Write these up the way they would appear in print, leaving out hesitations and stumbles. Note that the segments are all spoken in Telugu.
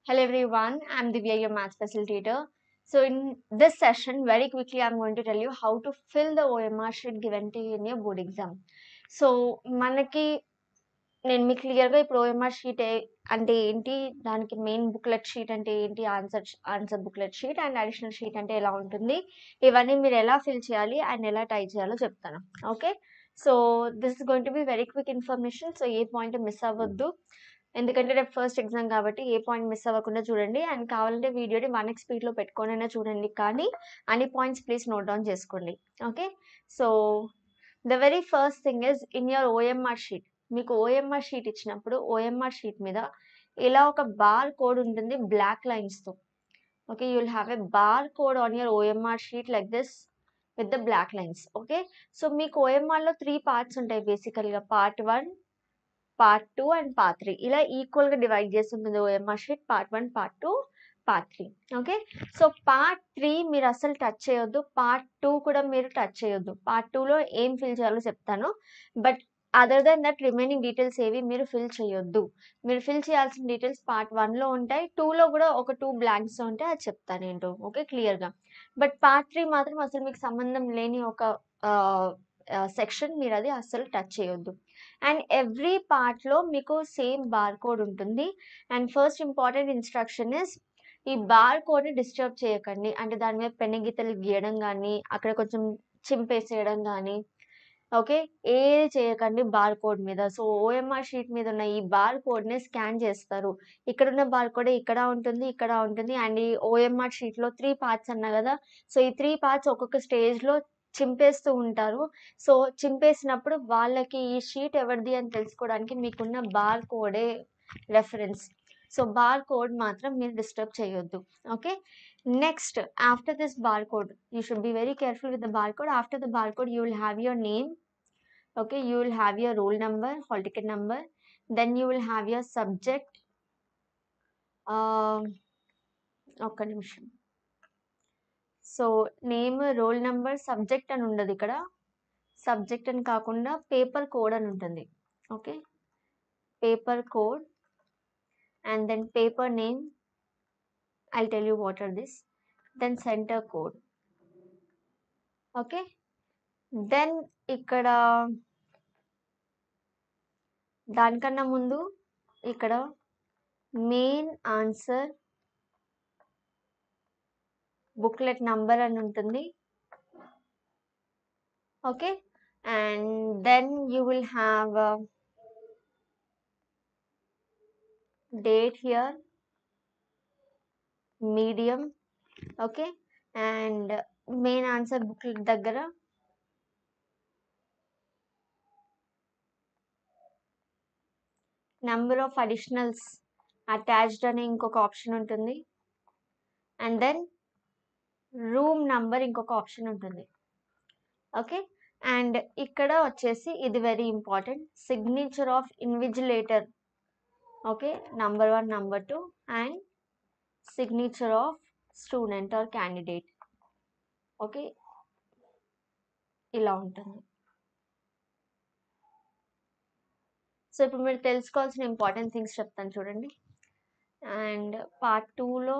Hello everyone, I'm Divya, your maths facilitator. So in this session, very quickly, I'm going to tell you how to fill the OMR sheet given to you in your board exam. So మనకి నేను మీకు క్లియర్గా ఇప్పుడు ఓఎంఆర్ షీట్ అంటే ఏంటి, దానికి మెయిన్ బుక్లెట్ షీట్ అంటే ఏంటి, answer booklet sheet and additional sheet అంటే ఎలా ఉంటుంది, ఇవన్నీ మీరు ఎలా ఫిల్ చేయాలి అండ్ ఎలా టైప్ చేయాలో చెప్తాను. Okay, so this is going to be very quick information. So A point miss అవ్వద్దు, ఎందుకంటే రేపు ఫస్ట్ ఎగ్జామ్ కాబట్టి ఏ పాయింట్ మిస్ అవ్వకుండా చూడండి. అండ్ కావాలంటే వీడియోని 1x స్పీడ్లో పెట్టుకొనైనా చూడండి, కానీ అన్ని పాయింట్స్ ప్లీజ్ నోట్ డౌన్ చేసుకోండి. Okay, so the very first thing is in your OMR sheet. మీకు ఓఎంఆర్ షీట్ ఇచ్చినప్పుడు ఓఎంఆర్ షీట్ మీద ఇలా ఒక బార్ కోడ్ ఉంటుంది బ్లాక్ లైన్స్తో. Okay, you will have a bar code on your OMR sheet like this with the black lines. Okay, so మీకు ఓఎంఆర్లో 3 పార్ట్స్ ఉంటాయి బేసికల్గా, పార్ట్ 1, పార్ట్ 2 అండ్ పార్ట్ 3. ఇలా ఈక్వల్గా డివైడ్ చేసి ఉంటుంది OMR sheet, part 1, part 2, part 3. Okay, so part 3 మీరు అసలు టచ్ చేయొద్దు, పార్ట్ 2 కూడా మీరు టచ్ చేయొద్దు. పార్ట్ 2లో ఏం ఫిల్ చేయాలో చెప్తాను, but other than that remaining details ఏవి మీరు ఫిల్ చేయొద్దు. మీరు ఫిల్ చేయాల్సిన డీటెయిల్స్ పార్ట్ 1లో ఉంటాయి, 2లో కూడా ఒక 2 బ్లాంక్స్ ఉంటాయి, అది చెప్తాను ఏంటో. ఓకే, క్లియర్గా. బట్ పార్ట్ 3 మాత్రం అసలు మీకు సంబంధం లేని ఒక సెక్షన్, మీరు అది అస్సలు టచ్ చేయొద్దు. అండ్ ఎవ్రీ పార్ట్లో మీకు సేమ్ బార్ కోడ్ ఉంటుంది. And first important instruction is, ఈ బార్ కోడ్ని డిస్టర్బ్ చేయకండి. అంటే దాని మీద పెన్ను గీతలు గీయడం కానీ, అక్కడ కొంచెం చింపేసేయడం కానీ, ఓకే, ఏది చేయకండి బార్ కోడ్ మీద. సో ఓఎంఆర్ షీట్ మీద ఉన్న ఈ బార్ కోడ్ని స్కాన్ చేస్తారు. ఇక్కడ ఉన్న బార్ కోడ్ ఇక్కడ ఉంటుంది, ఇక్కడ ఉంటుంది. అండ్ ఈ ఓఎంఆర్ షీట్లో 3 పార్ట్స్ అన్నా కదా, సో ఈ 3 పార్ట్స్ ఒక్కొక్క స్టేజ్లో చింపేస్తూ ఉంటారు. సో చింపేసినప్పుడు వాళ్ళకి ఈ షీట్ ఎవరిది అని తెలుసుకోవడానికి మీకున్న బార్ కోడే రెఫరెన్స్. సో బార్ కోడ్ మాత్రం మీరు డిస్టర్బ్ చేయొద్దు. Okay, next after this bar code you should be very careful with the bar code. After the bar code you will have your name. Okay, you will have your roll number, hall ticket number, then you will have your subject. ఒక్క నిమిషం. So name, roll number, subject అని ఉండదు ఇక్కడ. సబ్జెక్ట్ అని కాకుండా పేపర్ కోడ్ అని ఉంటుంది. Okay, paper code and then paper name, I'll tell you what are this, then center code. Okay, then ఇక్కడ దానికన్నా ముందు ఇక్కడ మెయిన్ ఆన్సర్ బుక్లెట్ నంబర్ అని ఉంటుంది. Okay, and then you will have date here, medium. Okay, and main answer booklet దగ్గర నెంబర్ ఆఫ్ అడిషనల్స్ అటాచ్డ్ అనే ఇంకొక ఆప్షన్ ఉంటుంది. అండ్ దెన్ రూమ్ నంబర్ ఇంకొక ఆప్షన్ ఉంటుంది. ఓకే, అండ్ ఇక్కడ వచ్చేసి ఇది very important, signature of invigilator. Okay, number 1, number 2 and signature of student or candidate. Okay, ఇలా ఉంటుంది. సో ఇప్పుడు మీరు తెలుసుకోవాల్సిన ఇంపార్టెంట్ థింగ్స్ చెప్తాను చూడండి. అండ్ పార్ట్ 2లో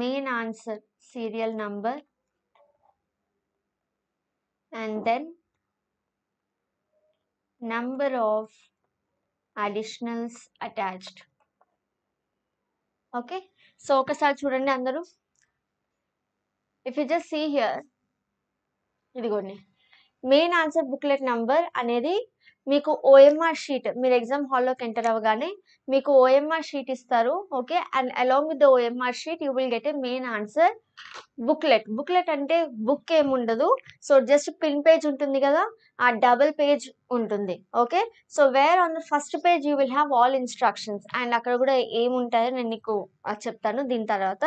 main answer serial number and then number of additionals attached. Okay, so ఒకసారి చూడండి అందరూ. if you just see here, ఇదిగోండి మెయిన్ ఆన్సర్ బుక్లెట్ నంబర్ అనేది మీకు ఓఎంఆర్ షీట్, మీరు ఎగ్జామ్ హాల్లోకి ఎంటర్ అవ్వగానే మీకు ఓఎంఆర్ షీట్ ఇస్తారు. Okay, and along with the OMR sheet you will get a main answer booklet. Booklet అంటే బుక్ ఏముండదు, సో జస్ట్ పిన్ పేజ్ ఉంటుంది కదా, ఆ డబుల్ పేజ్ ఉంటుంది. Okay, so were on the first page you will have all instructions, and అక్కడ కూడా ఏముంటాయో నేను నీకు చెప్తాను దీని తర్వాత.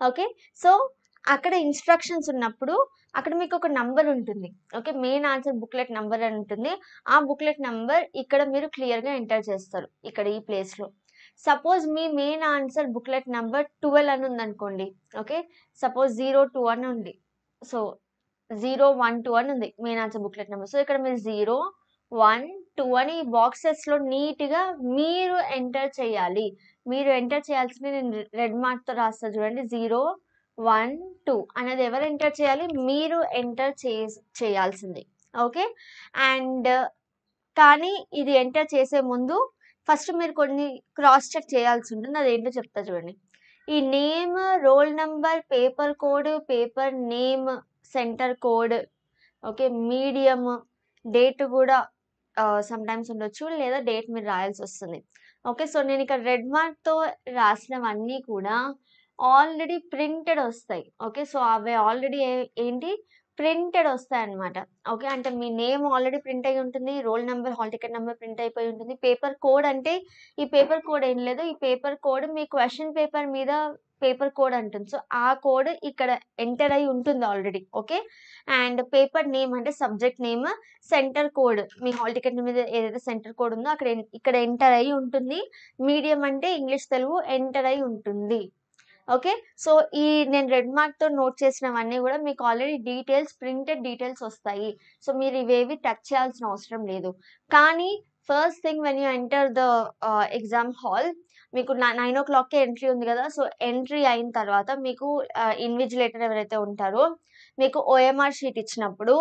ఓకే, సో అక్కడ ఇన్స్ట్రక్షన్స్ ఉన్నప్పుడు అక్కడ మీకు ఒక నంబర్ ఉంటుంది. Okay, main answer booklet number అని ఉంటుంది. ఆ బుక్లెట్ నంబర్ ఇక్కడ మీరు క్లియర్గా ఎంటర్ చేస్తారు ఇక్కడ ఈ ప్లేస్లో. సపోజ్ మీ మెయిన్ ఆన్సర్ బుక్లెట్ నంబర్ 12 అని ఉందనుకోండి. ఓకే, సపోజ్ 02 అని ఉంది, సో 012 అని ఉంది main answer booklet number. So ఇక్కడ మీరు 0, 1, 2 అని ఈ బాక్సెస్‌లో నీట్‌గా మీరు ఎంటర్ చేయాలి. మీరు ఎంటర్ చేయాల్సింది నేను రెడ్ మార్క్‌తో రాస్తా చూడండి. 0, 1, 2 అనేది ఎవరు ఎంటర్ చేయాలి? మీరు ఎంటర్ చేయాల్సింది. ఓకే. అండ్ కానీ ఇది ఎంటర్ చేసే ముందు ఫస్ట్ మీరు కొన్ని క్రాస్ చెక్ చేయాల్సి ఉంటుంది. అదేంటో చెప్తా చూడండి. ఈ name, roll number, paper code, paper name, centre code, okay, medium, date కూడా సమ్‌టైమ్స్ ఉండొచ్చు. లేదా డేట్ మీరు రాయాల్సొస్తుంది. ఓకే. సో, నేను ఇక్కడ రెడ్ మార్క్‌తో రాసినవన్నీ కూడా ఆల్రెడీ ప్రింటెడ్ ఒస్తాయి. ఓకే. సో, అవి ఆల్రెడీ ఏంటి ప్రింటెడ్ ఒస్తాయన్నమాట. ఓకే. అంటే మీ నేమ్ ఆల్రెడీ ప్రింట్ అయ్యి ఉంటుంది. Roll number, hall ticket number print అయిపోయి ఉంటుంది. పేపర్ కోడ్ అంటే ఈ పేపర్ కోడ్ ఏం లేదు. ఈ పేపర్ కోడ్ మీ క్వెషన్ పేపర్ మీద పేపర్ కోడ్ అంటుంది. సో, ఆ కోడ్ ఇక్కడ ఎంటర్ అయ్యి ఉంటుంది already. Okay. And paper name అంటే సబ్జెక్ట్ నేమ్, సెంటర్ కోడ్ మీ హాల్ టికెట్ మీద ఏదైతే సెంటర్ కోడ్ ఉందో అక్కడ ఇక్కడ ఎంటర్ అయ్యి ఉంటుంది. మీడియం అంటే ఇంగ్లీష్, తెలుగు ఎంటర్ అయ్యి ఉంటుంది. ఓకే. సో, నేను రెడ్ మార్క్‌తో నోట్ చేసినవన్నీ గూడా మీకు ఆల్రెడీ ప్రింటెడ్ డీటెయిల్స్ ఒస్తాయి. సో, మీరు ఇవేవి టచ్ చేయాల్సిన అవసరం లేదు. కానీ first thing when you enter the exam hall మీకు 9:00కే ఎంట్రీ ఉంది గదా! సో, ఎంట్రీ అయిన తర్వాత మీకు ఇన్విజిలేటర్ ఎవరైతే ఉంటారో మీకు ఓఎంఆర్ షీట్ ఇచ్చినప్పుడు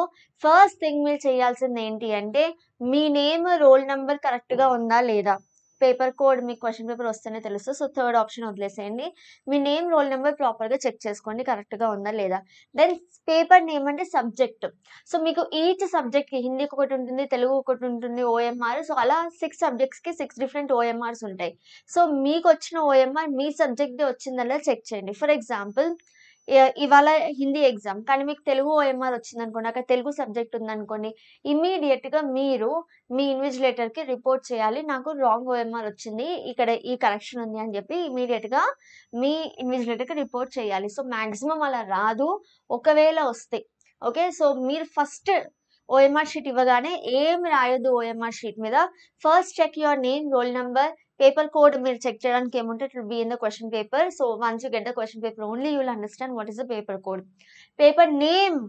ఫస్ట్ థింగ్ మీరు చేయాల్సింది ఏంటి అంటే మీ నేమ్, రోల్ నంబర్ కరెక్ట్‌గా ఉందా లేదా? పేపర్ కోడ్ మీకు క్వెషన్ పేపర్ వస్తేనే తెలుస్తది. సో, థర్డ్ ఆప్షన్ వదిలేసేయండి. మీ నేమ్, రోల్ నంబర్ ప్రాపర్‌గా చెక్ చేసుకోండి కరెక్ట్‌గా ఉందా లేదా? దెన్ పేపర్ నేమ్ అంటే సబ్జెక్ట్. సో, మీకు ఈచ్ సబ్జెక్ట్‌కి హిందీకి ఒకటుంటుంది, తెలుగు ఒకటుంటుంది ఓఎంఆర్. సో, అలా 6 సబ్జెక్ట్స్‌కి 6 డిఫరెంట్ ఓఎంఆర్స్ ఉంటాయి. సో, మీకొచ్చిన ఓఎంఆర్ మీ సబ్జెక్ట్‌దే వచ్చిందా లేదా చెక్ చేయండి. ఫర్ ఎగ్జాంపుల్ ఇవాళ హిందీ ఎగ్జామ్. కానీ మీకు తెలుగు ఓఎంఆర్ వచ్చిందనుకోండి. అక్కడ తెలుగు సబ్జెక్ట్ ఉందనుకోండి. ఇమ్మీడియేట్‌గా మీరు మీ ఇన్విజిలేటర్‌కి రిపోర్ట్ చేయాలి. నాకు రాంగ్ ఓఎంఆర్ వచ్చింది. ఇక్కడ ఈ కరెక్షన్ ఉంది అని చెప్పి ఇమ్మీడియేట్‌గా మీ ఇన్విజిలేటర్‌కి రిపోర్ట్ చేయాలి. సో, మాక్సిమం అలా రాదు. ఒకవేళ వస్తే ఓకే. సో, మీరు ఫస్ట్ ఓఎంఆర్ షీట్ ఇవ్వగానే ఏమి రాయొద్దు ఓఎంఆర్ షీట్ మీద. First check your name, roll number, paper code మీరు చెక్ చేయడానికి ఏముంటే it will be in the question paper. So, once you get the question paper only you will understand what is the paper code. Paper name,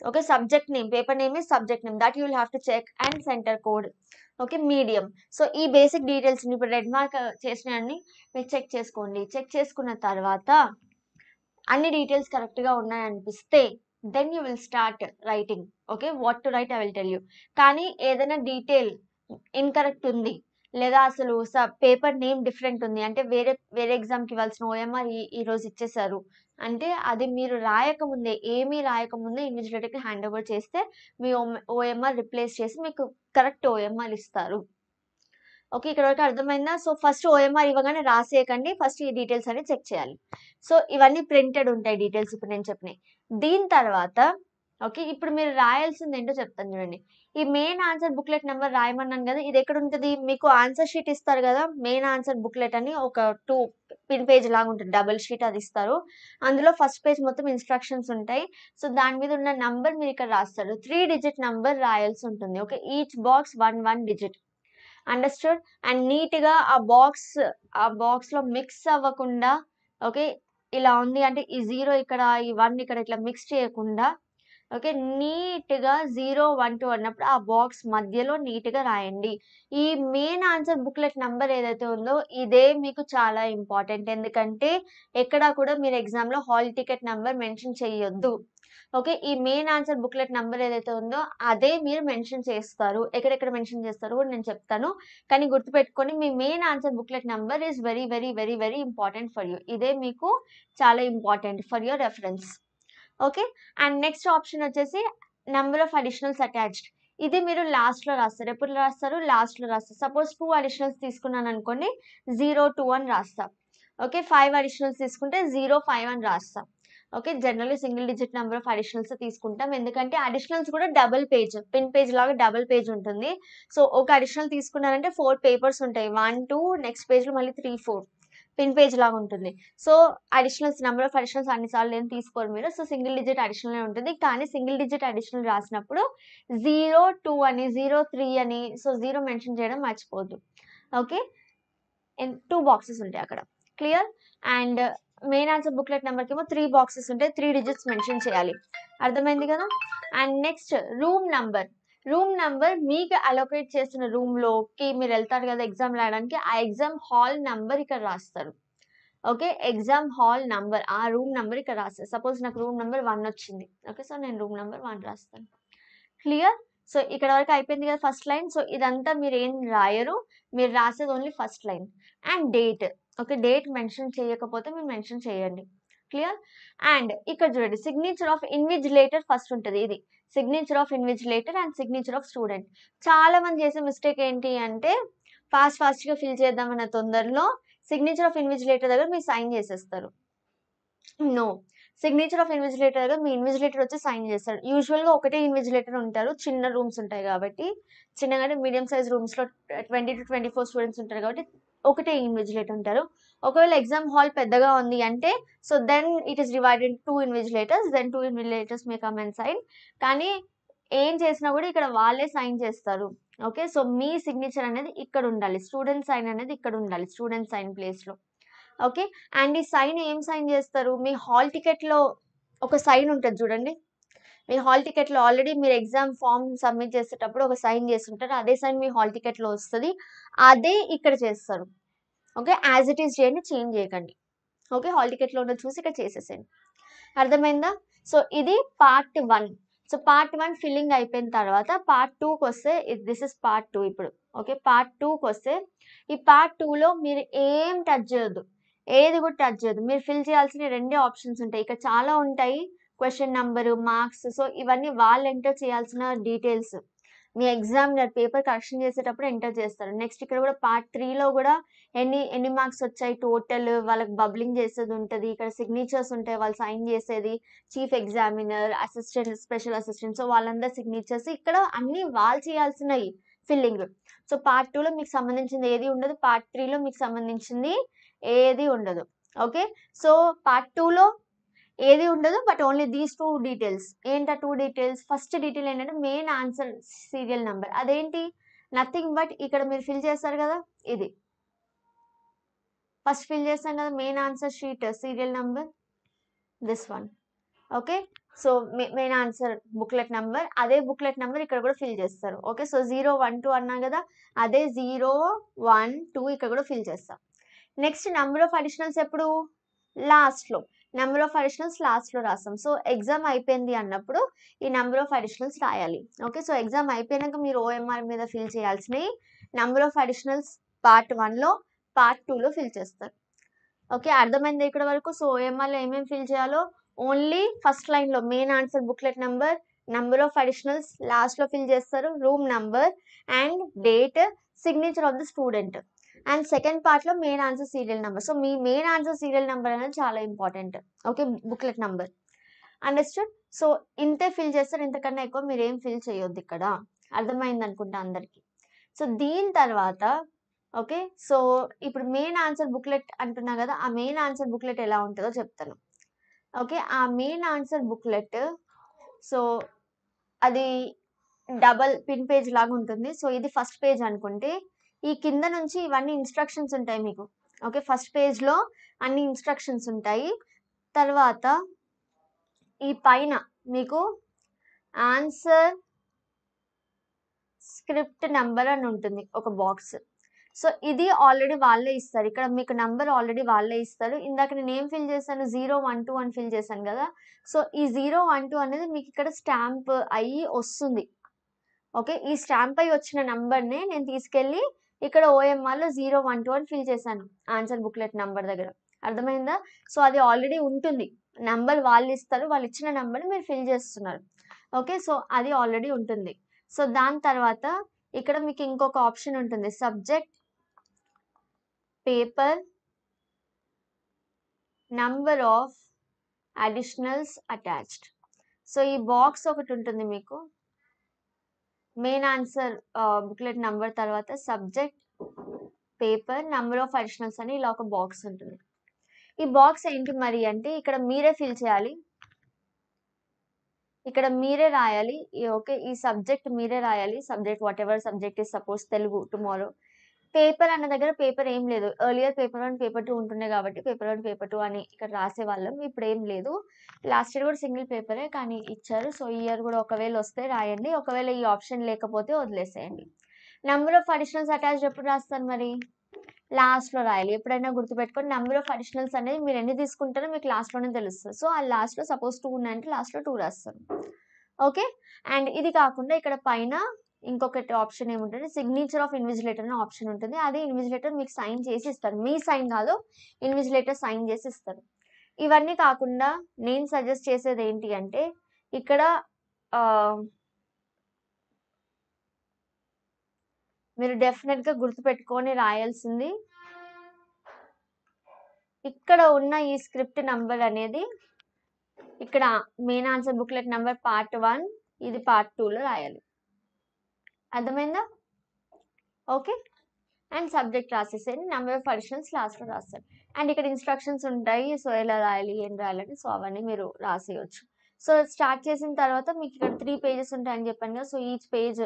okay, subject name, paper name is subject name that you will have to check, and center code. Okay. Medium. So, ఈ బేసిక్ డీటెయిల్స్ ఇప్పుడు రెడ్ మార్క్ చేసినయన్ని మీరు చెక్ చేసుకోండి. చెక్ చేసుకున్న తర్వాత అన్ని డీటెయిల్స్ కరెక్ట్‌గా ఉన్నాయనిపిస్తే then you will start writing. Okay. What to write I will tell you. కానీ ఏదైనా డీటెయిల్ ఇన్‌కరెక్ట్ ఉంది. లేదా అసలు పేపర్ నేమ్ డిఫరెంట్ ఉంది. అంటే వేరే ఎగ్జామ్‌కి ఇవ్వాల్సిన ఓఎంఆర్ ఈరోజు ఇచ్చేసారు. అంటే అది మీరు రాయకముందే, ఏమీ రాయకముందే ఇన్విజిలేటర్‌కి హ్యాండ్ ఓవర్ చేస్తే మీ ఓఎంఆర్ రిప్లేస్ చేసి మీకు కరెక్ట్ ఓఎంఆర్ ఇస్తారు. ఓకే. ఇక్కడ వరకు అర్థమైందా? సో, ఫస్ట్ ఓఎంఆర్ ఇవ్వగానే రాసేయకండి. ఫస్ట్ ఈ డీటెయిల్స్ అన్ని చెక్ చేయాలి. సో, ఇవన్నీ ప్రింటెడ్ ఉంటాయి డీటెయిల్స్ ఇప్పుడు నేను చెప్పినయి. దీని తర్వాత ఓకే. ఇప్పుడు మీరు రాయాల్సిందేంటో చెప్తాను చూడండి. ఈ మెయిన్ ఆన్సర్ బుక్‌లెట్ నంబర్ రాయమన్నాను గదా! ఇది ఎక్కడుంటది? మీకు ఆన్సర్ షీట్ ఇస్తారు గదా! మెయిన్ ఆన్సర్ బుక్‌లెట్ అని ఒక 2 పిన్ పేజ్ లాగా ఉంటుంది. డబుల్ షీట్ అది ఇస్తారు. అందులో ఫస్ట్ పేజ్ మొత్తం ఇన్‌స్ట్రక్షన్స్ ఉంటాయి. సో, దాని మీద ఉన్న నంబర్ మీరు ఇక్కడ రాస్తారు. 3 డిజిట్ నంబర్ రాయాల్సి ఉంటుంది. Okay. Each box 1 digit. Understood? And నీట్‌గా ఆ బాక్స్‌లో మిక్స్ అవ్వకుండా ఓకే. ఇలా ఉంది అంటే ఈ 0 ఇక్కడ, ఈ 1 ఇక్కడ ఇట్లా మిక్స్ చేయకుండా ఓకే. నీట్‌గా 0, 1, 2 అన్నప్పుడు ఆ బాక్స్ మధ్యలో నీట్‌గా రాయండి. ఈ మెయిన్ ఆన్సర్ బుక్‌లెట్ నంబర్ ఏదైతే ఉందో ఇదే మీకు చాలా ఇంపార్టెంట్. ఎందుకంటే ఎక్కడా కూడా మీరు ఎగ్జామ్‌లో హాల్ టికెట్ నంబర్ మెన్షన్ చేయొద్దు. ఓకే. ఈ మెయిన్ ఆన్సర్ బుక్‌లెట్ నంబర్ ఏదైతే ఉందో అదే మీరు మెన్షన్ చేస్తారు. ఎక్కడెక్కడ మెన్షన్ చేస్తారో కూడా నేను చెప్తాను. కానీ గుర్తుపెట్టుకోండి మీ main answer booklet number is very, very, very, very important for you. ఇదే మీకు చాలా important for your reference. Okay. And next option వచ్చేసి నంబర్ ఆఫ్ అడిషనల్స్ అటాచ్డ్. ఇది మీరు లాస్ట్‌లో రాస్తారు. ఎప్పుడు రాస్తారు? లాస్ట్‌లో రాస్తారు. సపోజ్ 2 అడిషనల్స్ తీసుకున్నాననుకోండి 0, 2 అని రాస్తా. ఓకే. 5 అడిషనల్స్ తీసుకుంటే 0, 5 అని రాస్తా. Okay. Generally single digit number of additionals తీసుకుంటాం. ఎందుకంటే అడిషనల్స్ కూడా డబుల్ పేజ్, పిన్ పేజ్ లాగా డబుల్ పేజ్ ఉంటుంది. సో, ఒక అడిషనల్ తీసుకున్నారంటే 4 పేపర్స్ ఉంటాయి. 1, 2 నెక్స్ట్ పేజ్‌లో మళ్ళీ 3, 4 పిన్ పేజ్ లాగా ఉంటుంది. సో, నంబర్ ఆఫ్ అడిషనల్స్ అన్ని సార్లు ఏం తీసుకోరు మీరు. సో, సింగిల్ డిజిట్ అడిషనలే ఉంటుంది. కానీ సింగిల్ డిజిట్ అడిషనల్ రాసినప్పుడు 0, 2 అని, 0, 3 అని, సో, 0 మెన్షన్ చేయడం మర్చిపోవద్దు. ఓకే. 2 బాక్సెస్ ఉంటాయి అక్కడ. Clear? And main answer booklet నంబర్‌కేమో 3 బాక్సెస్ ఉంటాయి. 3 డిజిట్స్ మెన్షన్ చేయాలి. అర్థమైంది కదా! And next room number. Room number మీకు అలొకేట్ చేసిన రూమ్లోకి మీరు వెళ్తారు కదా ఎగ్జామ్ రాయడానికి, ఆ ఎగ్జామ్ హాల్ నంబర్ ఇక్కడ రాస్తారు. ఓకే, ఎగ్జామ్ హాల్ నంబర్, ఆ రూమ్ నంబర్ ఇక్కడ రాస్తారు. సపోజ్ నాకు రూమ్ నెంబర్ 1 వచ్చింది. ఓకే, సో నేను రూమ్ నెంబర్ 1 రాస్తాను. క్లియర్? సో ఇక్కడ వరకు అయిపోయింది కదా ఫస్ట్ లైన్. సో ఇదంతా మీరు ఏం రాయరు, మీరు రాసేది only first line and date. Okay, date mention చేయకపోతే మీరు మెన్షన్ చేయండి. క్లియర్? అండ్ ఇక్కడ చూడండి, సిగ్నేచర్ ఆఫ్ ఇన్విజిలేటర్ ఫస్ట్ ఉంటుంది. ఇది signature of invigilator and signature of student. చాలా మంది చేసే మిస్టేక్ ఏంటి అంటే ఫాస్ట్గా ఫిల్ చేద్దామన్న తొందరలో సిగ్నేచర్ ఆఫ్ ఇన్విజిలేటర్ దగ్గర మీరు సైన్ చేసేస్తారు. నో, సిగ్నేచర్ ఆఫ్ ఇన్విజిలేటర్ దగ్గర మీ ఇన్విజిలేటర్ వచ్చి సైన్ చేస్తాడు. యూజువల్గా ఒకటే ఇన్విజిలేటర్ ఉంటారు, చిన్న రూమ్స్ ఉంటాయి కాబట్టి, చిన్నగానే మీడియం సైజ్ రూమ్స్లో 20 to 24 స్టూడెంట్స్ ఉంటారు కాబట్టి ఒకటే ఇన్విజిలేటర్ ఉంటారు. ఒకవేళ ఎగ్జామ్ హాల్ పెద్దగా ఉంది అంటే so then it is divided 2 invigilators, then 2 invigilators may come and sign. కానీ ఏం చేసినా కూడా ఇక్కడ వాళ్ళే సైన్ చేస్తారు. ఓకే, సో మీ సిగ్నేచర్ అనేది ఇక్కడ ఉండాలి, స్టూడెంట్ సైన్ అనేది ఇక్కడ ఉండాలి, స్టూడెంట్ సైన్ ప్లేస్లో. ఓకే, అండ్ ఈ సైన్ ఏం సైన్ చేస్తారు, మీ హాల్ టికెట్లో ఒక సైన్ ఉంటుంది చూడండి. మీ హాల్ టికెట్లో ఆల్రెడీ మీరు ఎగ్జామ్ ఫామ్ సబ్మిట్ చేసేటప్పుడు ఒక సైన్ చేస్తుంటారు, అదే సైన్ మీ హాల్ టికెట్లో వస్తుంది, అదే ఇక్కడ చేస్తారు. ఓకే, యాజ్ ఇట్ ఈస్ చేయండి, చేంజ్ చేయకండి. ఓకే, హాల్ టికెట్లో ఉన్నది చూసి ఇక్కడ చేసేసేయండి. అర్థమైందా? సో ఇది పార్ట్ 1. సో పార్ట్ 1 ఫిల్లింగ్ అయిపోయిన తర్వాత పార్ట్ 2కి వస్తే, దిస్ ఇస్ పార్ట్ 2 ఇప్పుడు. ఓకే, పార్ట్ 2కి వస్తే ఈ పార్ట్ 2లో మీరు ఏం టచ్ చేయొద్దు, ఏది కూడా టచ్ చేయొద్దు. మీరు ఫిల్ చేయాల్సిన 2 ఆప్షన్స్ ఉంటాయి, ఇక్కడ చాలా ఉంటాయి, క్వశ్చన్ నెంబరు, మార్క్స్. సో ఇవన్నీ వాళ్ళు ఎంటర్ చేయాల్సిన డీటెయిల్స్, మీ ఎగ్జామినర్ పేపర్ కరెక్షన్ చేసేటప్పుడు ఎంటర్ చేస్తారు. నెక్స్ట్ ఇక్కడ కూడా పార్ట్ 3లో కూడా ఎన్ని మార్క్స్ వచ్చాయి టోటల్, వాళ్ళకి బబ్లింగ్ చేసేది ఉంటుంది, ఇక్కడ సిగ్నేచర్స్ ఉంటాయి, వాళ్ళు సైన్ చేసేది, chief examiner, assistant, special assistant, so వాళ్ళందరూ సిగ్నేచర్స్ ఇక్కడ అన్ని వాళ్ళు చేయాల్సినవి ఫిల్లింగ్. సో పార్ట్ 2లో మీకు సంబంధించింది ఏది ఉండదు, పార్ట్ 3లో మీకు సంబంధించింది ఏది ఉండదు. ఓకే, సో పార్ట్ 2లో ఏది ఉండదు, బట్ ఓన్లీ దీస్ 2 డీటెయిల్స్. ఏంటా 2 డీటెయిల్స్? ఫస్ట్ డీటెయిల్ ఏంటంటే మెయిన్ ఆన్సర్ సీరియల్ నెంబర్. అదేంటి, నథింగ్ బట్ ఇక్కడ మీరు ఫిల్ చేస్తారు కదా, ఇది ఫస్ట్ ఫిల్ చేస్తాం కదా main answer sheet serial number, this one. Okay, so main answer booklet number, అదే బుక్లెట్ నెంబర్ ఇక్కడ కూడా ఫిల్ చేస్తారు. ఓకే, సో 0, 1, 2 అన్నా కదా, అదే 0, 1, 2 ఇక్కడ కూడా ఫిల్ చేస్తాం. నెక్స్ట్ నెంబర్ ఆఫ్ అడిషనల్స్ ఎప్పుడు, లాస్ట్లో. నెంబర్ ఆఫ్ అడిషనల్స్ లాస్ట్లో రాస్తాం. సో ఎగ్జామ్ అయిపోయింది అన్నప్పుడు ఈ నెంబర్ ఆఫ్ అడిషనల్స్ రాయాలి. ఓకే, సో ఎగ్జామ్ అయిపోయాక మీరు ఓఎంఆర్ మీద ఫిల్ చేయాల్సినవి నెంబర్ ఆఫ్ అడిషనల్స్ పార్ట్ 1లో, పార్ట్ 2లో ఫిల్ చేస్తారు. ఓకే, అర్థమైంది ఇక్కడ వరకు? సో ఓఎంఆర్లో ఏమేమి ఫిల్ చేయాలో ఓన్లీ ఫస్ట్ లైన్లో main answer booklet number, number of additionals లాస్ట్లో ఫిల్ చేస్తారు, room number and date, signature of the student. And second పార్ట్లో main answer serial number. So మీ మెయిన్ ఆన్సర్ సీరియల్ నెంబర్ అనేది చాలా important. Okay, booklet number. Understood? So ఇంతే ఫిల్ చేస్తారు, ఇంతకన్నా ఎక్కువ మీరు ఏం ఫిల్ చేయొద్దు ఇక్కడ. అర్థమైంది అనుకుంటా అందరికి. సో దీని తర్వాత ఓకే, సో ఇప్పుడు మెయిన్ ఆన్సర్ బుక్లెట్ అంటున్నా కదా, ఆ మెయిన్ ఆన్సర్ బుక్లెట్ ఎలా ఉంటుందో చెప్తాను. ఓకే, ఆ మెయిన్ ఆన్సర్ బుక్లెట్ సో అది డబల్ పిన్ పేజ్ లాగా ఉంటుంది. సో ఇది ఫస్ట్ పేజ్ అనుకుంటే, ఈ కింద నుంచి ఇవన్నీ ఇన్స్ట్రక్షన్స్ ఉంటాయి మీకు. ఓకే, ఫస్ట్ పేజ్లో అన్ని ఇన్స్ట్రక్షన్స్ ఉంటాయి. తర్వాత ఈ పైన మీకు ఆన్సర్ స్క్రిప్ట్ నెంబర్ అని ఉంటుంది ఒక బాక్స్. సో ఇది ఆల్రెడీ వాళ్ళే ఇస్తారు, ఇక్కడ మీకు నెంబర్ ఆల్రెడీ వాళ్ళే ఇస్తారు. ఇందాక నేను ఏం ఫిల్ చేశాను, 0, 1, 2 అని ఫిల్ చేశాను కదా. సో ఈ 0, 1, 2 అనేది మీకు ఇక్కడ స్టాంప్ అయ్యి వస్తుంది. ఓకే, ఈ స్టాంప్ అయ్యి వచ్చిన నెంబర్ని నేను తీసుకెళ్ళి ఇక్కడ ఓఎంఆర్లో 0, 1, 2 అని ఫిల్ చేశాను ఆన్సర్ బుక్లెట్ నెంబర్ దగ్గర. అర్థమైందా? సో అది ఆల్రెడీ ఉంటుంది, నెంబర్ వాళ్ళు ఇస్తారు, వాళ్ళు ఇచ్చిన నెంబర్ని మీరు ఫిల్ చేస్తున్నారు. ఓకే, సో అది ఆల్రెడీ ఉంటుంది. సో దాని తర్వాత ఇక్కడ మీకు ఇంకొక ఆప్షన్ ఉంటుంది, subject, paper, number of additionals attached. So ఈ బాక్స్ ఒకటి ఉంటుంది మీకు, మెయిన్ ఆన్సర్ బుక్లెట్ నంబర్ తర్వాత subject, paper, number of additionals అని ఇలా ఒక బాక్స్ ఉంటుంది. ఈ బాక్స్ ఏంటి మరి అంటే ఇక్కడ మీరే ఫిల్ చేయాలి, ఇక్కడ మీరే రాయాలి. ఓకే, ఈ సబ్జెక్ట్ మీరే రాయాలి, subject what ever subject is, suppose Telugu tomorrow. Paper అన్న దగ్గర పేపర్ ఏం లేదు. ఎర్లియర్ పేపర్ 1, పేపర్ 2 ఉంటుండే కాబట్టి పేపర్ 1, పేపర్ 2 అని ఇక్కడ రాసేవాళ్ళం. ఇప్పుడేం లేదు. లాస్ట్ ఇయర్ కూడా సింగిల్ పేపరే కానీ ఇచ్చారు. సో, ఈ ఇయర్ కూడా ఒకవేళ వస్తే రాయండి. ఒకవేళ ఈ ఆప్షన్ లేకపోతే వదిలేసేయండి. నంబర్ ఆఫ్ అడిషనల్స్ అటాచ్డ్ ఎప్పుడు రాస్తారు మరి? లాస్ట్‌లో రాయాలి. ఎప్పుడైనా గుర్తుపెట్టుకోండి నంబర్ ఆఫ్ అడిషనల్స్ అనేది మీరు ఎన్ని తీసుకుంటారో మీకు లాస్ట్‌లోనే తెలుస్తది. సో, ఆ లాస్ట్‌లో సపోజ్ 2 ఉన్నాయంటే లాస్ట్‌లో 2 రాస్తారు. ఓకే. అండ్ ఇది కాకుండా ఇక్కడ పైన ఇంకొకటి ఆప్షన్ ఏముంటది, సిగ్నేచర్ ఆఫ్ ఇన్విజిలేటర్ అనే ఆప్షన్ ఉంటుంది. అది ఇన్విజిలేటర్ మీకు సైన్ చేసి ఇస్తారు. మీ సైన్ కాదు, ఇన్విజిలేటర్ సైన్ చేసి ఇస్తారు. ఇవన్నీ కాకుండా నేను సజెస్ట్ చేసేది ఏంటి అంటే ఇక్కడ మీరు డెఫినెట్‌గా గుర్తుపెట్టుకొని రాయాల్సింది ఇక్కడ ఉన్న ఈ స్క్రిప్ట్ నంబర్ అనేది ఇక్కడ main answer booklet number part 1 ఇది పార్ట్ 2లో రాయాలి. అర్థమైందా? ఓకే. అండ్ సబ్జెక్ట్ రాసేసేయండి. నంబర్ ఆఫ్ అడిషనల్స్ లాస్ట్‌లో రాస్తారు. అండ్ ఇక్కడ ఇన్‌స్ట్రక్షన్స్ ఉంటాయి. సో, ఎలా రాయాలి, ఏం రాయాలని సో, అవన్నీ మీరు రాసేయొచ్చు. సో, స్టార్ట్ చేసిన తర్వాత మీకు ఇక్కడ 3 పేజెస్ ఉంటాయని చెప్పాను కదా! So, each page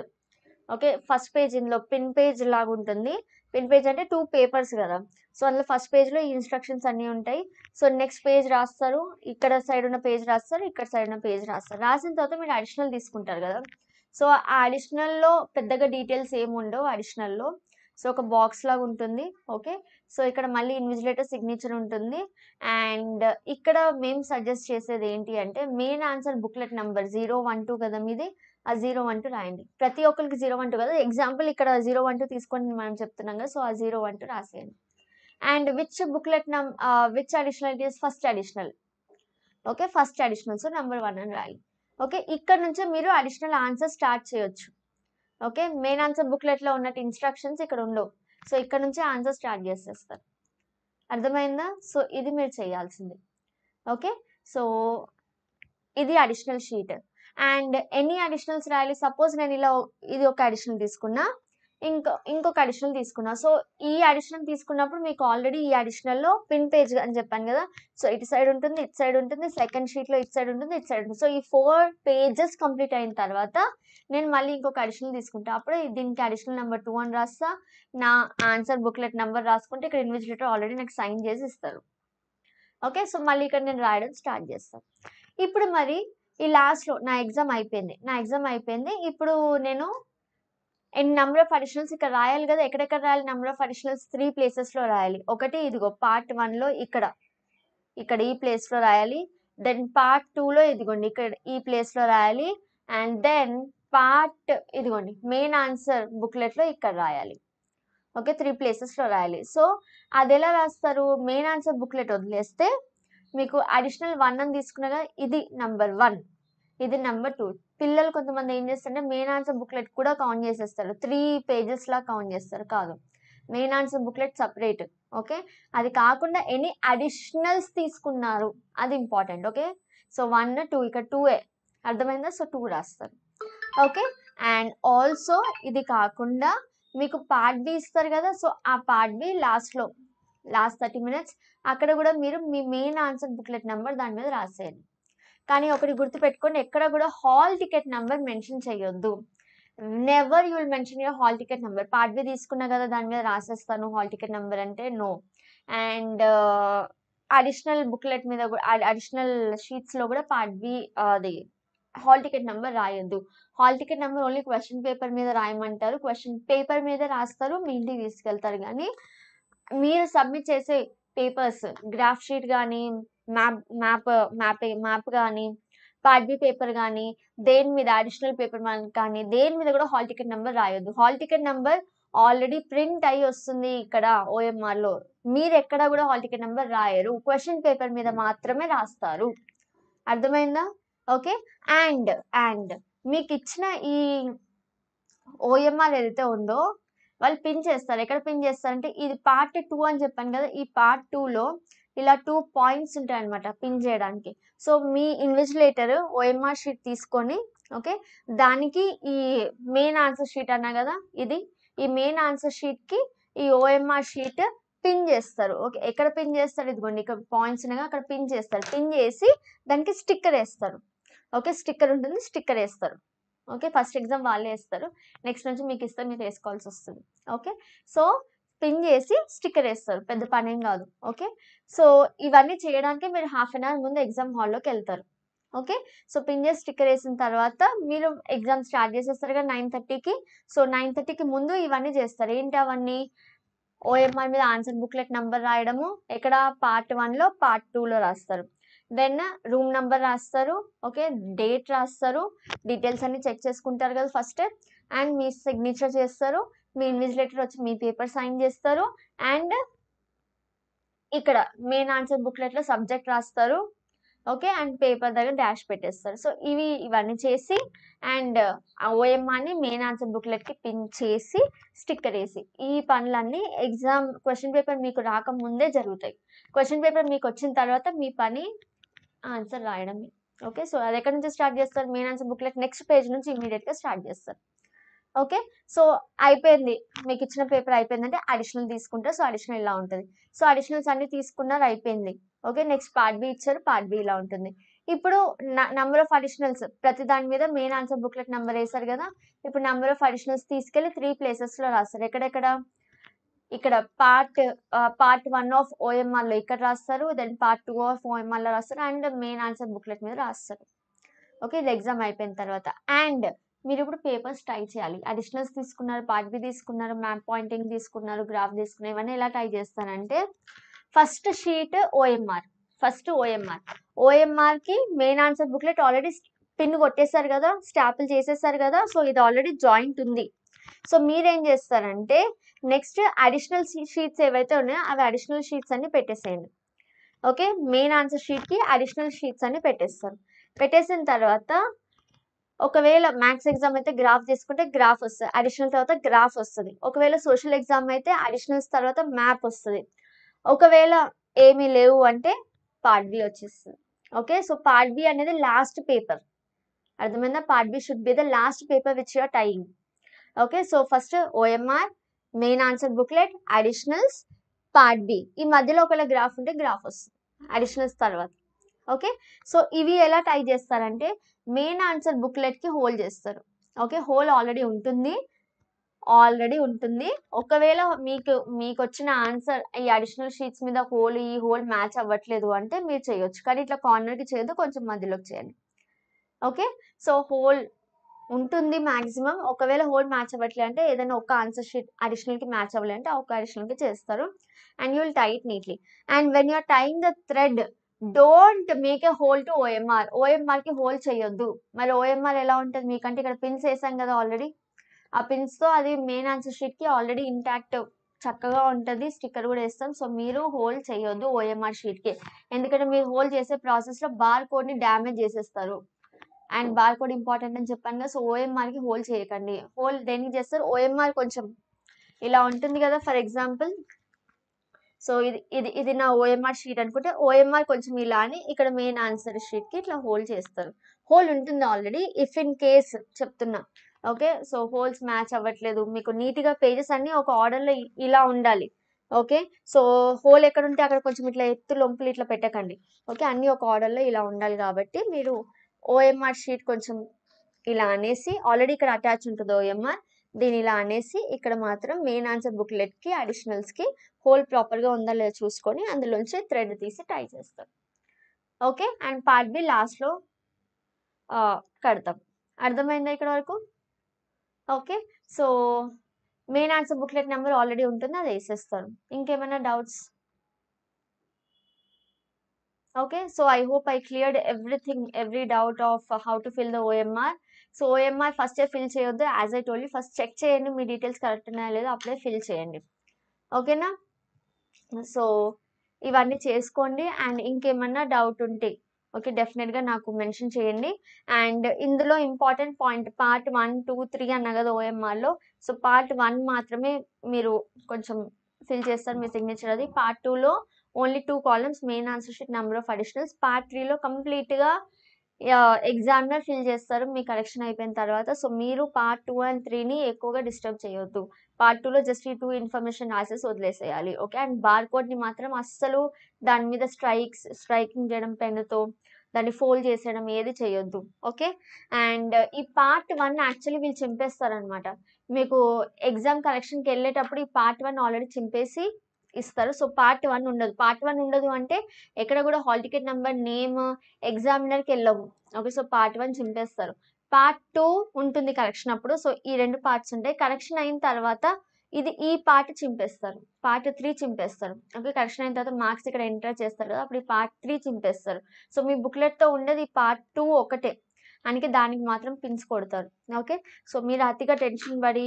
okay. First page ఇందులో పిన్ పేజ్ లాగా ఉంటుంది. పిన్ పేజ్ అంటే 2 పేపర్స్ కదా! సో, అందులో ఫస్ట్ పేజ్‌లో ఈ ఇన్‌స్ట్రక్షన్స్ అన్నీ ఉంటాయి. సో, నెక్స్ట్ పేజ్ రాస్తారు. ఇక్కడ సైడ్ ఉన్న పేజ్ రాస్తారు. ఇక్కడ సైడ్ ఉన్న పేజ్ రాస్తారు. రాసిన తర్వాత మీరు అడిషనల్ తీసుకుంటారు కదా! సో, ఆ అడిషనల్‌లో పెద్దగా డీటెయిల్స్ ఏమి ఉండవు అడిషనల్‌లో. సో, ఒక బాక్స్ లాగా ఉంటుంది. ఓకే. సో, ఇక్కడ మళ్ళీ ఇన్విజిలేటర్ సిగ్నేచర్ ఉంటుంది. అండ్ ఇక్కడ మేము సజెస్ట్ చేసేది ఏంటి అంటే మెయిన్ ఆన్సర్ బుక్లెట్ నంబర్ 012 కదా మీది. ఆ 012 రాయండి. ప్రతి ఒక్కరికి 012 కదా! ఎగ్జాంపుల్ ఇక్కడ 012 తీసుకొని మనం చెప్తున్నాం కదా! సో, ఆ 012 రాసేయండి. And which additional it is first additional. Okay. First additional. So, number 1 అని రాయాలి. ఓకే. ఇక్కడ నుంచే మీరు అడిషనల్ ఆన్సర్ స్టార్ట్ చేయొచ్చు. ఓకే. మెయిన్ ఆన్సర్ బుక్లెట్‌లో ఉన్నట్టు ఇన్‌స్ట్రక్షన్స్ ఇక్కడ ఉండవు. సో, ఇక్కడ నుంచే ఆన్సర్ స్టార్ట్ చేసేస్తారు. అర్థమైందా? సో, ఇది మీరు చేయాల్సింది. ఓకే. సో, ఇది అడిషనల్ షీట్. అండ్ ఎన్ని అడిషనల్స్ రాయాలి? సపోజ్ నేను ఇలా ఇది ఒక అడిషనల్ తీసుకున్నా. ఇంకొక అడిషనల్ తీసుకున్నా. సో, ఈ అడిషనల్ తీసుకున్నప్పుడు మీకు ఆల్రెడీ ఈ అడిషనల్‌లో పిన్ పేజ్ అని చెప్పాను కదా! సో, ఇటు సైడ్ ఉంటుంది, ఇటు సైడ్ ఉంటుంది. సెకండ్ షీట్‌లో ఇటు సైడ్ ఉంటుంది, ఇటు సైడ్ ఉంటుంది. సో, ఈ 4 పేజెస్ కంప్లీట్ అయిన తర్వాత నేను మళ్ళీ ఇంకొక అడిషనల్ తీసుకుంటా. అప్పుడు దీనికి అడిషనల్ నంబర్ 2 అని రాస్తా. నా ఆన్సర్ బుక్లెట్ నంబర్ రాసుకుంటే ఇక్కడ ఇన్విజిలేటర్ ఆల్రెడీ నాకు సైన్ చేసి ఇస్తారు. ఓకే. సో, మళ్ళీ ఇక్కడ నేను రాయడం స్టార్ట్ చేస్తా. ఇప్పుడు మరి ఈ లాస్ట్‌లో నా ఎగ్జామ్ అయిపోయింది. ఇప్పుడు నేను నంబర్ ఆఫ్ అడిషనల్స్ ఇక్కడ రాయాలి కదా! ఎక్కడెక్కడ రాయాలి నంబర్ ఆఫ్ అడిషనల్స్ 3 ప్లేసెస్‌లో రాయాలి. ఒకటి ఇదిగో పార్ట్ 1లో ఇక్కడ ఈ ప్లేస్‌లో రాయాలి. దెన్ పార్ట్ 2లో ఇదిగోండి ఇక్కడ ఈ ప్లేస్‌లో రాయాలి. అండ్ దెన్ పార్ట్ ఇదిగోండి మెయిన్ ఆన్సర్ బుక్లెట్‌లో ఇక్కడ రాయాలి. ఓకే. 3 ప్లేసెస్‌లో రాయాలి. సో, అదెలా రాస్తారు? మెయిన్ ఆన్సర్ బుక్లెట్ వదిలేస్తే మీకు అడిషనల్ 1 అని తీసుకున్నా కదా! ఇది నంబర్ 1. ఇది నంబర్ 2. పిల్లలు కొంతమంది ఏం చేస్తారంటే మెయిన్ ఆన్సర్ బుక్లెట్ కూడా కౌంట్ చేసేస్తారు. 3 పేజెస్‌లా కౌంట్ చేస్తారు. కాదు. Main answer booklet separate. Okay. అది కాకుండా ఎన్ని అడిషనల్స్ తీసుకున్నారు అది ఇంపార్టెంట్. ఓకే. సో, 1, 2 ఇక్కడ 2ఏ అర్థమైందా? సో, 2 రాస్తారు. ఓకే. అండ్ ఆల్సో ఇది కాకుండా మీకు పార్ట్ బి ఇస్తారు కదా! సో, ఆ పార్ట్ బి లాస్ట్ 30 మినిట్స్ అక్కడ కూడా మీరు మీ మెయిన్ ఆన్సర్ బుక్లెట్ నంబర్ దాని మీద రాసేయండి. కానీ ఒకటి గుర్తుపెట్టుకోండి ఎక్కడ కూడా హాల్ టికెట్ నంబర్ మెన్షన్ చేయొద్దు. Never you will mention your hall ticket number. Part B తీసుకున్నా కదా! దాని మీద రాసేస్తాను హాల్ టికెట్ నంబర్ అంటే నో. అండ్ అడిషనల్ బుక్లెట్ మీద కూడా అడిషనల్ షీట్స్‌లో కూడా పార్ట్ బి అది హాల్ టికెట్ నంబర్ రాయొద్దు. Hall ticket number only question paper మీద రాయమంటారు. క్వెషన్ పేపర్ మీద రాస్తారు. మీ ఇంటికి తీసుకెళ్తారు గానీ, మీరు సబ్మిట్ చేసే పేపర్స్ గ్రాఫ్ షీట్ గానీ, మ్యాప్ గానీ, పార్ట్ బి పేపర్ గానీ, దేని మీద అడిషనల్ పేపర్ కానీ, దేని మీద కూడా హాల్ టికెట్ నంబర్ రాయొద్దు. Hall ticket number already print అయ్యి వస్తుంది ఇక్కడ ఓఎంఆర్‌లో. మీరెక్కడ కూడా హాల్ టికెట్ నంబర్ రాయరు. క్వెషన్ పేపర్ మీద మాత్రమే రాస్తారు. అర్థమైందా? ఓకే. అండ్ మీకిచ్చిన ఈ ఓఎంఆర్ ఏదైతే ఉందో వాళ్ళు పిన్ చేస్తారు. ఎక్కడ పిన్ చేస్తారంటే ఇది పార్ట్ 2 అని చెప్పాను కదా! ఈ పార్ట్ 2లో ఇలా 2 పాయింట్స్ ఉంటాయన్నమాట పిన్ చేయడానికి. సో, మీ ఇన్విజిలేటర్ ఓఎంఆర్ షీట్ తీసుకొని ఓకే. దానికి ఈ మెయిన్ ఆన్సర్ షీట్ అన్నా కదా! ఇది. ఈ మెయిన్ ఆన్సర్ షీట్‌కి ఈ ఓఎంఆర్ షీట్ పిన్ చేస్తారు. ఓకే. ఎక్కడ పిన్ చేస్తారు? ఇదిగోండి ఇక్కడ పాయింట్స్ ఉన్నాయిగా అక్కడ పిన్ చేస్తారు. పిన్ చేసి దానికి స్టిక్కర్ ఏస్తారు. ఓకే. స్టిక్కర్ ఉంటుంది. స్టిక్కర్ ఏస్తారు. ఓకే. ఫస్ట్ ఎగ్జామ్ వాళ్ళే ఏస్తారు. నెక్స్ట్ నుంచి మీకు ఇస్తే మీరు ఏసుకోవాల్సొస్తది. ఓకే. సో, పిన్ చేసి స్టిక్కర్ వేస్తారు, పెద్ద పనేం కాదు. ఓకే, సో ఇవన్నీ చేయడానికి మీరు హాఫ్ అన్ అవర్ ముందు ఎగ్జామ్ హాల్లోకి వెళ్తారు. ఓకే, సో పిన్ చేసి స్టిక్కర్ వేసిన తర్వాత మీరు ఎగ్జామ్ స్టార్ట్ చేసేస్తారు కదా 9:30కి. సో 9:30కి ముందు ఇవన్నీ చేస్తారు. ఏంటి అవన్నీ? ఓఎంఆర్ మీద ఆన్సర్ బుక్లెట్ నంబర్ రాయడము, ఎక్కడ పార్ట్ 1లో పార్ట్ 2లో రాస్తారు. దెన్ రూమ్ నంబర్ రాస్తారు. ఓకే, డేట్ రాస్తారు, డీటెయిల్స్ అన్ని చెక్ చేసుకుంటారు కదా ఫస్ట్. అండ్ మీ సిగ్నేచర్ చేస్తారు, మీ ఇన్విజిలేటర్ వచ్చి మీ పేపర్ సైన్ చేస్తారు. అండ్ ఇక్కడ మెయిన్ ఆన్సర్ బుక్లెట్లో సబ్జెక్ట్ రాస్తారు. ఓకే, అండ్ పేపర్ దగ్గర డాష్ పెట్టేస్తారు. సో ఇవన్నీ చేసి అండ్ ఓఎంఆర్ని మెయిన్ ఆన్సర్ బుక్లెట్కి పిన్ చేసి స్టిక్కర్ వేసి ఈ పనులన్నీ ఎగ్జామ్ క్వశ్చన్ పేపర్ మీకు రాకముందే జరుగుతాయి. క్వశ్చన్ పేపర్ మీకు వచ్చిన తర్వాత మీ పని ఆన్సర్ రాయడమే. ఓకే, సో అది ఎక్కడి నుంచి స్టార్ట్ చేస్తారు? Main answer booklet next page నుంచి ఇమీడియట్గా స్టార్ట్ చేస్తారు. ఓకే, సో అయిపోయింది, మీకు ఇచ్చిన పేపర్ అయిపోయిందంటే అడిషనల్ తీసుకుంటారు. సో అడిషనల్ ఇలా ఉంటుంది. సో అడిషనల్స్ అన్ని తీసుకున్నారు, అయిపోయింది. ఓకే, నెక్స్ట్ పార్ట్ బి ఇచ్చారు, పార్ట్ బి ఇలా ఉంటుంది. ఇప్పుడు నంబర్ ఆఫ్ అడిషనల్స్ ప్రతి దాని మీద మెయిన్ ఆన్సర్ బుక్లెట్ నెంబర్ వేశారు కదా. ఇప్పుడు నంబర్ ఆఫ్ అడిషనల్స్ తీసుకెళ్లి 3 ప్లేసెస్లో రాస్తారు. ఎక్కడెక్కడ? ఇక్కడ పార్ట్ 1 ఆఫ్ ఓఎంఆర్లో ఇక్కడ రాస్తారు, దెన్ పార్ట్ 2 ఆఫ్ ఓఎంఆర్లో రాస్తారు, అండ్ మెయిన్ ఆన్సర్ బుక్లెట్ మీద రాస్తారు. ఓకే, ఇది ఎగ్జామ్ అయిపోయిన తర్వాత. అండ్ మీరు ఇప్పుడు పేపర్స్ టై చేయాలి. అడిషనల్స్ తీసుకున్నారు, పార్ట్ బి తీసుకున్నారు, మ్యాప్ పాయింటింగ్ తీసుకున్నారు, గ్రాఫ్ తీసుకున్నారు, ఇవన్నీ ఎలా టై చేస్తారంటే ఫస్ట్ షీట్ ఓఎంఆర్, ఓఎంఆర్కి main answer booklet already pin కొట్టేశారు కదా, స్టాపులు చేసేసారు కదా. సో ఇది ఆల్రెడీ జాయింట్ ఉంది. సో మీరేం చేస్తారంటే నెక్స్ట్ అడిషనల్ షీట్స్ ఏవైతే ఉన్నాయో అవి అడిషనల్ షీట్స్ అన్ని పెట్టేసేయండి. ఓకే, మెయిన్ ఆన్సర్ షీట్కి అడిషనల్ షీట్స్ అన్ని పెట్టేస్తారు. పెట్టేసిన తర్వాత ఒకవేళ మ్యాథ్స్ ఎగ్జామ్ అయితే గ్రాఫ్ తీసుకుంటే గ్రాఫ్ వస్తుంది, అడిషనల్ తర్వాత గ్రాఫ్ వస్తుంది. ఒకవేళ సోషల్ ఎగ్జామ్ అయితే అడిషనల్స్ తర్వాత మ్యాప్ వస్తుంది. ఒకవేళ ఏమీ లేవు అంటే పార్ట్ బి వచ్చేస్తుంది. ఓకే, సో పార్ట్ బి అనేది లాస్ట్ పేపర్, అర్థమైందా? Part B should be the last paper which you're tying. Okay, so first OMR, main answer booklet, additionals, part B. ఈ మధ్యలో ఒకవేళ గ్రాఫ్ ఉంటే గ్రాఫ్ వస్తుంది అడిషనల్స్ తర్వాత. ఓకే, సో ఇవి ఎలా టై చేస్తారంటే మెయిన్ ఆన్సర్ బుక్లెట్కి హోల్ చేస్తారు. ఓకే, హోల్ ఆల్రెడీ ఉంటుంది. ఒకవేళ మీకు వచ్చిన ఆన్సర్ ఈ అడిషనల్ షీట్స్ మీద ఈ హోల్ మ్యాచ్ అవ్వట్లేదు అంటే మీరు చేయొచ్చు, కానీ ఇట్లా కార్నర్కి చేయొద్దు, కొంచెం మధ్యలోకి చేయండి. ఓకే, సో హోల్ ఉంటుంది మ్యాక్సిమం. ఒకవేళ హోల్ మ్యాచ్ అవ్వట్లేదు అంటే ఏదైనా ఒక ఆన్సర్ షీట్ అడిషనల్కి మ్యాచ్ అవ్వలేదు అంటే ఒక అడిషనల్కి చేస్తారు. And you will tie it neatly. And when you're tying the thread, don't make a hole to OMR. ఓఎంఆర్కి హోల్ చేయొద్దు. మరి ఓఎంఆర్ ఎలా ఉంటుంది? మీకంటే ఇక్కడ పిన్స్ వేసాం కదా ఆల్రెడీ, ఆ పిన్స్తో అది మెయిన్ ఆన్సర్ షీట్కి ఆల్రెడీ ఇంటాక్ట్ చక్కగా ఉంటుంది, స్టిక్కర్ కూడా వేస్తాం. సో మీరు హోల్ చేయొద్దు ఓఎంఆర్ షీట్కి, ఎందుకంటే మీరు హోల్ చేసే ప్రాసెస్లో బార్ కోడ్ని డ్యామేజ్ చేసేస్తారు. అండ్ బార్ కోడ్ ఇంపార్టెంట్ అని చెప్పాను కదా. సో ఓఎంఆర్కి హోల్ చేయకండి. హోల్ దేనికి చేస్తారు? ఓఎంఆర్ కొంచెం ఇలా ఉంటుంది కదా, ఫర్ ఎగ్జాంపుల్. సో ఇది నా ఓఎంఆర్ షీట్ అనుకుంటే ఓఎంఆర్ కొంచెం ఇలా అని ఇక్కడ మెయిన్ ఆన్సర్ షీట్కి ఇట్లా హోల్ చేస్తారు. హోల్ ఉంటుంది ఆల్రెడీ, ఇఫ్ ఇన్ కేస్ చెప్తున్నా. ఓకే, సో హోల్స్ మ్యాచ్ అవ్వట్లేదు, మీకు నీట్గా పేజెస్ అన్ని ఒక ఆర్డర్లో ఇలా ఉండాలి. ఓకే, సో హోల్ ఎక్కడ ఉంటే అక్కడ కొంచెం ఇట్లా ఎత్తు లొంపులు ఇట్లా పెట్టకండి. ఓకే, అన్నీ ఒక ఆర్డర్లో ఇలా ఉండాలి. కాబట్టి మీరు ఓఎంఆర్ షీట్ కొంచెం ఇలా అనేసి, ఆల్రెడీ ఇక్కడ అటాచ్ ఉంటుంది ఓఎంఆర్, దీని ఇలా అనేసి ఇక్కడ మాత్రం మెయిన్ ఆన్సర్ బుక్లెట్కి అడిషనల్స్కి హోల్ ప్రాపర్గా ఉందా లేదా చూసుకొని అందులోంచి థ్రెడ్ తీసి టై చేస్తాం. ఓకే, అండ్ పార్ట్ బి లాస్ట్లో కడతాం. అర్థమైందా ఇక్కడ వరకు? Okay, so main answer booklet number already ఉంటుంది, అది వేసేస్తారు. ఇంకేమైనా doubts? Okay, so I hope I cleared every doubt of how to fill the OMR. So OMR first fill చేయొద్దు, as I told you. First check చేయండి మీ డీటెయిల్స్ కరెక్ట్ ఉన్నాయా లేదా, అప్పుడే ఫిల్ చేయండి. ఓకేనా? సో ఇవన్నీ చేసుకోండి. అండ్ ఇంకేమన్నా డౌట్ ఉంటే ఓకే డెఫినెట్గా నాకు మెన్షన్ చేయండి. అండ్ ఇందులో ఇంపార్టెంట్ పాయింట్ పార్ట్ 1, 2, 3 అన్నా కదా ఓఎంఆర్లో. సో పార్ట్ 1 మాత్రమే మీరు కొంచెం ఫిల్ చేస్తారు మీ సిగ్నేచర్ అది. పార్ట్ 2లో only 2 columns, main answer sheet, number of additionals. Part 3లో కంప్లీట్గా ఎగ్జామినర్ ఫిల్ చేస్తారు మీ కరెక్షన్ అయిపోయిన తర్వాత. సో మీరు పార్ట్ 2 and 3ని ఎక్కువగా డిస్టర్బ్ చేయొద్దు. పార్ట్ 2లో జస్ట్ ఈ 2 ఇన్ఫర్మేషన్ రాసేసి వదిలేసేయాలి. ఓకే, అండ్ బార్ కోడ్ని మాత్రం అస్సలు దాని మీద స్ట్రైకింగ్ చేయడం పెన్నుతో, దాన్ని ఫోల్డ్ చేసేయడం ఏది చేయొద్దు. ఓకే. అండ్ ఈ పార్ట్ 1 యాక్చువల్లీ వీళ్ళు చింపేస్తారనమాట. మీకు ఎగ్జామ్ కరెక్షన్‌కి వెళ్ళేటప్పుడు ఈ పార్ట్ 1 ఆల్రెడీ చింపేసి ఇస్తారు. సో, పార్ట్ 1 ఉండదు. పార్ట్ 1 ఉండదు అంటే ఎక్కడ కూడా హాల్ టికెట్ నంబర్, నేమ్, ఎగ్జామినర్‌కి ఎళ్ళవు. ఓకే. సో, పార్ట్ 1 చింపేస్తారు. పార్ట్ 2 ఉంటుంది కరెక్షన్ అప్పుడు. సో, ఈ 2 పార్ట్స్ ఉంటాయి. కరెక్షన్ అయిన తర్వాత ఈ పార్ట్ చింపేస్తారు. పార్ట్ 3 చింపేస్తారు. ఓకే. కరెక్షన్ అయిన తర్వాత మార్క్స్ ఇక్కడ ఎంటర్ చేస్తారు కదా! అప్పుడు ఈ పార్ట్ 3 చింపేస్తారు. సో, మీ బుక్‌లెట్‌తో ఉండేది ఈ పార్ట్ 2 ఒకటే. అందుకే దానికి మాత్రం పిన్స్ కొడతారు. ఓకే. సో, మీరు అతిగా టెన్షన్ పడి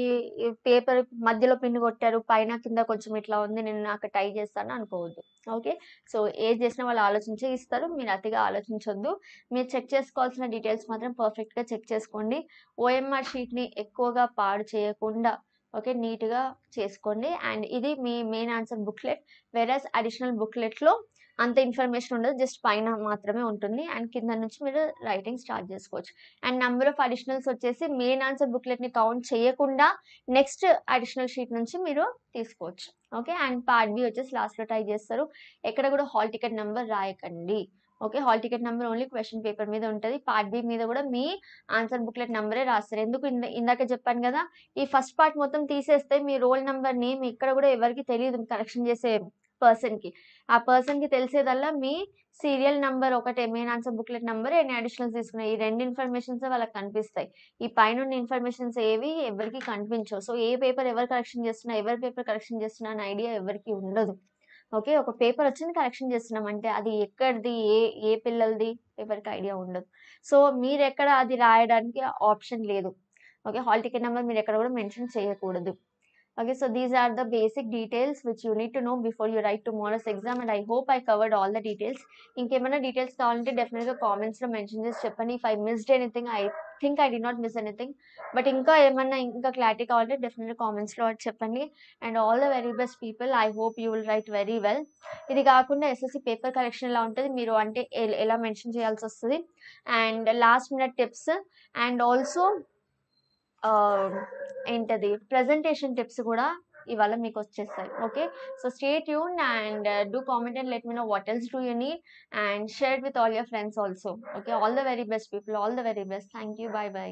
పేపర్ మధ్యలో పిన్ కొట్టారు. పైన కింద కొంచెం ఇట్లా ఉంది. నేను అక్కడ టై చేస్తాను అనుకోవద్దు. ఓకే. సో, ఏది చేసినా వాళ్ళు ఆలోచించే ఇస్తారు. మీరు అతిగా ఆలోచించొద్దు. మీరు చెక్ చేసుకోవాల్సిన డీటెయిల్స్ మాత్రం పర్ఫెక్ట్‌గా చెక్ చేసుకోండి. ఓఎంఆర్ షీట్‌ని ఎక్కువగా పాడు చేయకుండా ఓకే. నీట్‌గా చేసుకోండి. అండ్ ఇది మీ మెయిన్ ఆన్సర్ బుక్‌లెట్. వేరస్ అడిషనల్ బుక్‌లెట్‌లో అంత ఇన్ఫర్మేషన్ ఉండదు. జస్ట్ పైన మాత్రమే ఉంటుంది. అండ్ కింద నుంచి మీరు రైటింగ్ స్టార్ట్ చేసుకోవచ్చు. అండ్ నంబర్ ఆఫ్ అడిషనల్స్ వచ్చేసి మెయిన్ ఆన్సర్ బుక్‌లెట్‌ని కౌంట్ చేయకుండా నెక్స్ట్ అడిషనల్ షీట్ నుంచి మీరు తీసుకోవచ్చు. ఓకే. అండ్ పార్ట్ బి వచ్చేసి లాస్ట్‌లో టై చేస్తారు. ఎక్కడ కూడా హాల్ టికెట్ నంబర్ రాయకండి. Okay. Hall ticket number only question paper మీద ఉంటది. పార్ట్ బి మీద కూడా మీ ఆన్సర్ బుక్‌లెట్ నంబరే రాస్తారు. ఎందుకు ఇందాక చెప్పాను కదా! ఈ ఫస్ట్ పార్ట్ మొత్తం తీసేస్తే మీ రోల్ నంబర్, నేమ్ ఇక్కడ కూడా ఎవరికీ తెలీదు కరెక్షన్ చేసే పర్సన్‌కి. ఆ పర్సన్‌కి తెలిసేదల్లా మీ సీరియల్ నంబర్ ఒకటే. మెయిన్ ఆన్సర్ బుక్‌లెట్ నంబర్, ఎన్ని అడిషనల్స్ తీసుకున్నాయి. ఈ 2 ఇన్ఫర్మేషన్సే వాళ్ళకి కనిపిస్తాయి. ఈ పైనున్న ఇన్ఫర్మేషన్స్ ఏవి ఎవరికీ కనిపించవు. సో, ఏ పేపర్ ఎవరు కరెక్షన్ చేస్తున్నా, ఎవరి పేపర్ కరెక్షన్ చేస్తున్నా అనే ఐడియా ఎవరికీ ఉండదు. ఓకే. ఒక పేపర్ వచ్చింది కరెక్షన్ చేస్తున్నాం అంటే అది ఎక్కడిది, ఏ పిల్లలది ఎవరికీ ఐడియా ఉండదు. సో, మీరెక్కడ అది రాయడానికి ఆప్షన్ లేదు. ఓకే. హాల్ టికెట్ నంబర్ మీరెక్కడ కూడా మెన్షన్ చేయకూడదు. Okay, so these are the basic details which you need to know before you write tomorrow's exam, and I hope I covered all the details. ఇంకేమైనా డీటెయిల్స్ కావాలంటే డెఫినెట్‌గా కామెంట్స్‌లో మెన్షన్ చేసి చెప్పండి. If I missed anything, I think I did not miss anything. But ఇంకా ఏమన్నా ఇంకా క్లారిటీ కావాలంటే డెఫినెట్‌గా కామెంట్స్‌లో చెప్పండి. And all the very best people. I hope you will write very well. ఇది కాకుండా ఎస్ఎస్‌సి పేపర్ కరెక్షన్ ఎలా ఉంటది, మీరు అంటే ఎలా మెన్షన్ చేయాల్సొస్తది, and last minute tips, and also ఏంటది ప్రెజెంటేషన్ టిప్స్ కూడా ఇవాళ మీకొచ్చేస్తాయి. Okay. So, stay tuned and do comment and let me know what else do you need, and share it with all your friends also. Okay. All the very best people. All the very best. Thank you. Bye by.